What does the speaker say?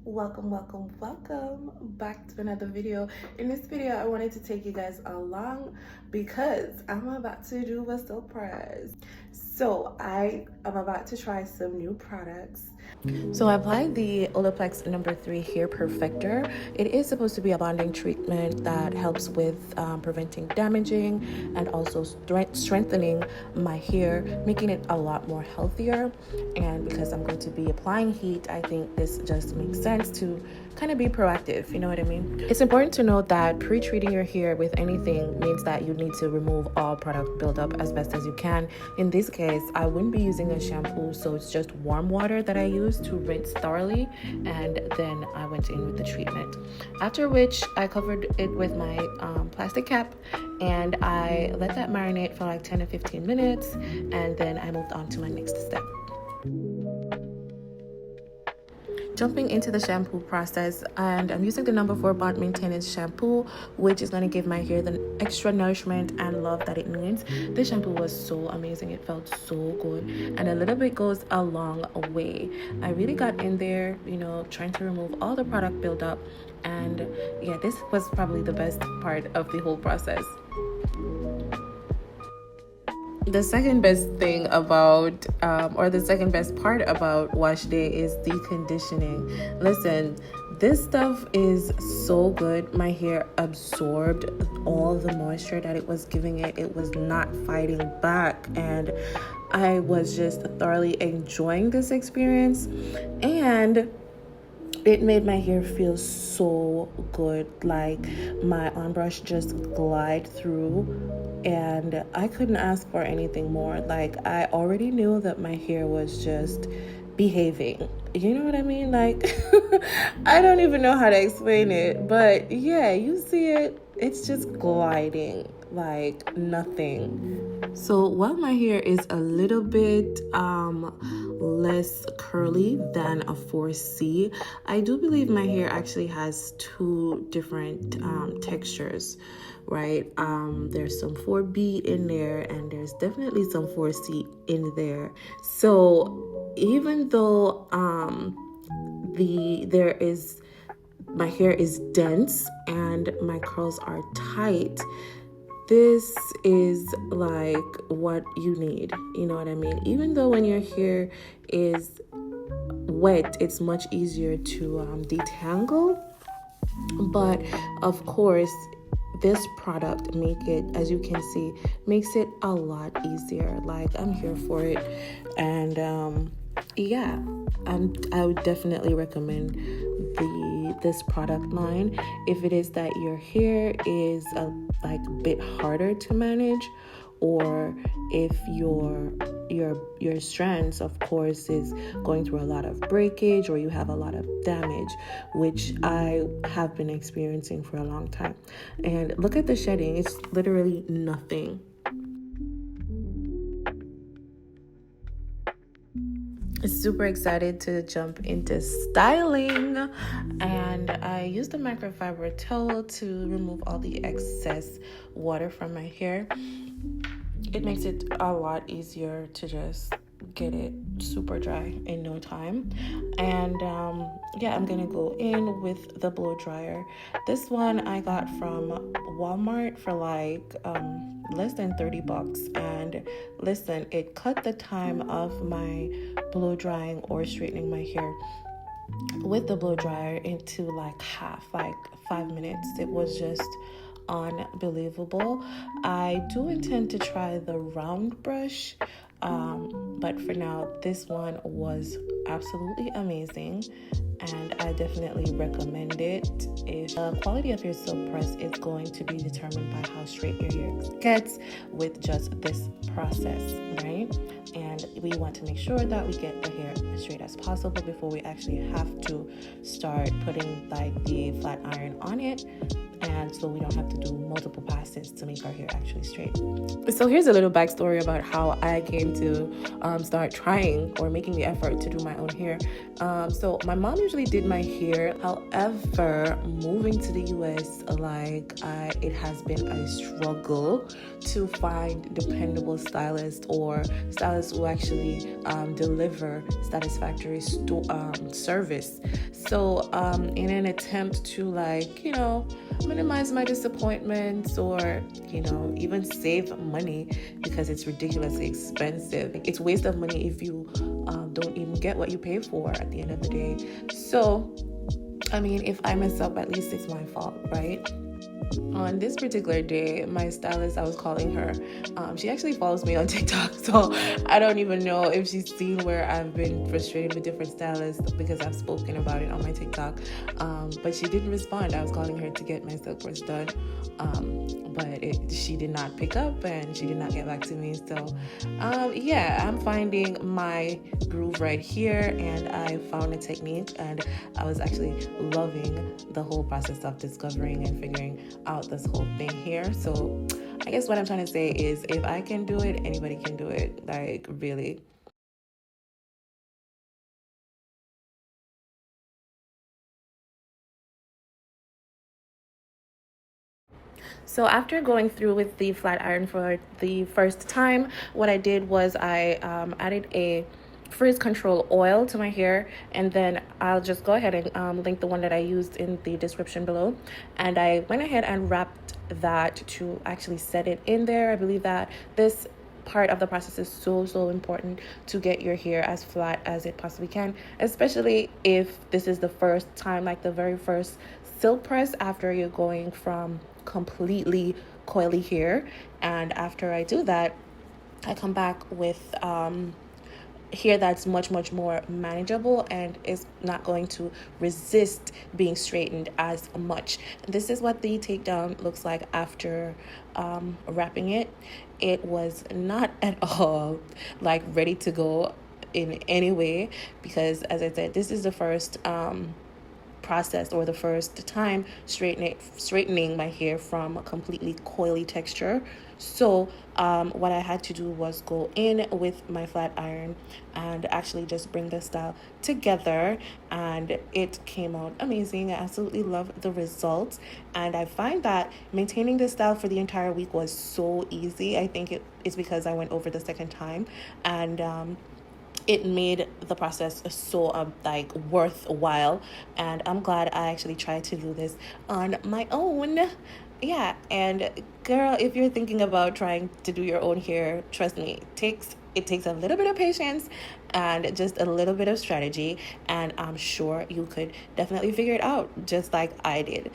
Welcome back to another video. In this video, I wanted to take you guys along because I'm about to do a SilkPress. So I am about to try some new products. So I applied the Olaplex #3 Hair Perfector. It is supposed to be a bonding treatment that helps with preventing damaging and also strengthening my hair, making it a lot more healthier. And because I'm going to be applying heat, I think this just makes sense to kind of be proactive, you know what I mean? It's important to note that pre-treating your hair with anything means that you need to remove all product buildup as best as you can. In this case, I wouldn't be using a shampoo, so it's just warm water that I use to rinse thoroughly, and then I went in with the treatment. After which, I covered it with my plastic cap, and I let that marinate for like 10 to 15 minutes, and then I moved on to my next step. Jumping into the shampoo process, and I'm using the #4 Bond Maintenance shampoo, which is going to give my hair the extra nourishment and love that it needs. This shampoo was so amazing. It felt so good, and a little bit goes a long way. I really got in there, trying to remove all the product buildup, and yeah, this was probably the best part of the whole process. The second best thing about, or the second best part about wash day is the conditioning. Listen, this stuff is so good. My hair absorbed all the moisture that it was giving it. It was not fighting back, and I was just thoroughly enjoying this experience, and it made my hair feel so good. Like my on brush just glide through, and I couldn't ask for anything more. Like I already knew that my hair was just behaving. You know what I mean? Like I don't even know how to explain it, but yeah, you see it. It's just gliding like nothing. So while my hair is a little bit less curly than a 4C, I do believe my hair actually has two different textures, right? There's some 4B in there, and there's definitely some 4C in there. So even though my hair is dense and my curls are tight, this is like what you need, you know what I mean? Even though when your hair is wet, it's much easier to detangle, but of course this product as you can see, makes it a lot easier. Like I'm here for it, and yeah, I would definitely recommend this product line if it is that your hair is a bit harder to manage, or if your strands, of course, is going through a lot of breakage, or you have a lot of damage, which I have been experiencing for a long time. And look at the shedding, it's literally nothing. Super excited to jump into styling, and I used the microfiber towel to remove all the excess water from my hair. It makes it a lot easier to just get it super dry in no time. And yeah, I'm gonna go in with the blow dryer. This one I got from Walmart for like less than $30, and listen, it cut the time of my blow drying or straightening my hair with the blow dryer into like half, like 5 minutes. It was just unbelievable. I do intend to try the round brush, but for now this one was absolutely amazing, and I definitely recommend it. If the quality of your SilkPress is going to be determined by how straight your hair gets with just this process, right? And we want to make sure that we get the hair as straight as possible before we actually have to start putting like the flat iron on it and so we don't have to do multiple passes to make our hair actually straight. So here's a little backstory about how I came to start trying or making the effort to do my own hair. So my mom usually did my hair. However, moving to the US, it has been a struggle to find dependable stylists or stylists who actually deliver satisfactory service. So in an attempt to minimize my disappointments or even save money, because it's ridiculously expensive. It's waste of money if you don't even get what you pay for at the end of the day. So I mean, if I mess up, at least it's my fault, right? On this particular day, my stylist, I was calling her, she actually follows me on TikTok, so I don't even know if she's seen where I've been frustrated with different stylists because I've spoken about it on my TikTok, but she didn't respond. I was calling her to get my SilkPress done, but she did not pick up and she did not get back to me. So yeah, I'm finding my groove right here, and I found a technique, and I was actually loving the whole process of discovering and figuring out this whole thing here. So I guess what I'm trying to say is, if I can do it, anybody can do it, like really. So after going through with the flat iron for the first time, what I did was I added a frizz control oil to my hair, and then I'll just go ahead and link the one that I used in the description below. And I went ahead and wrapped that to actually set it in there. I believe that this part of the process is so important to get your hair as flat as it possibly can, especially if this is the first time, like the very first silk press after you're going from completely coily hair. And after I do that, I come back with hair that's much more manageable and is not going to resist being straightened as much. This is what the takedown looks like after wrapping it. It was not at all like ready to go in any way, because as I said, this is the first process, or the first time straightening my hair from a completely coily texture. So what I had to do was go in with my flat iron and actually just bring the style together, and it came out amazing. I absolutely love the results, and I find that maintaining this style for the entire week was so easy. I think it's because I went over the second time, and it made the process so worthwhile, and I'm glad I actually tried to do this on my own. Yeah, and girl, if you're thinking about trying to do your own hair, trust me, it takes a little bit of patience and just a little bit of strategy, and I'm sure you could definitely figure it out just like I did.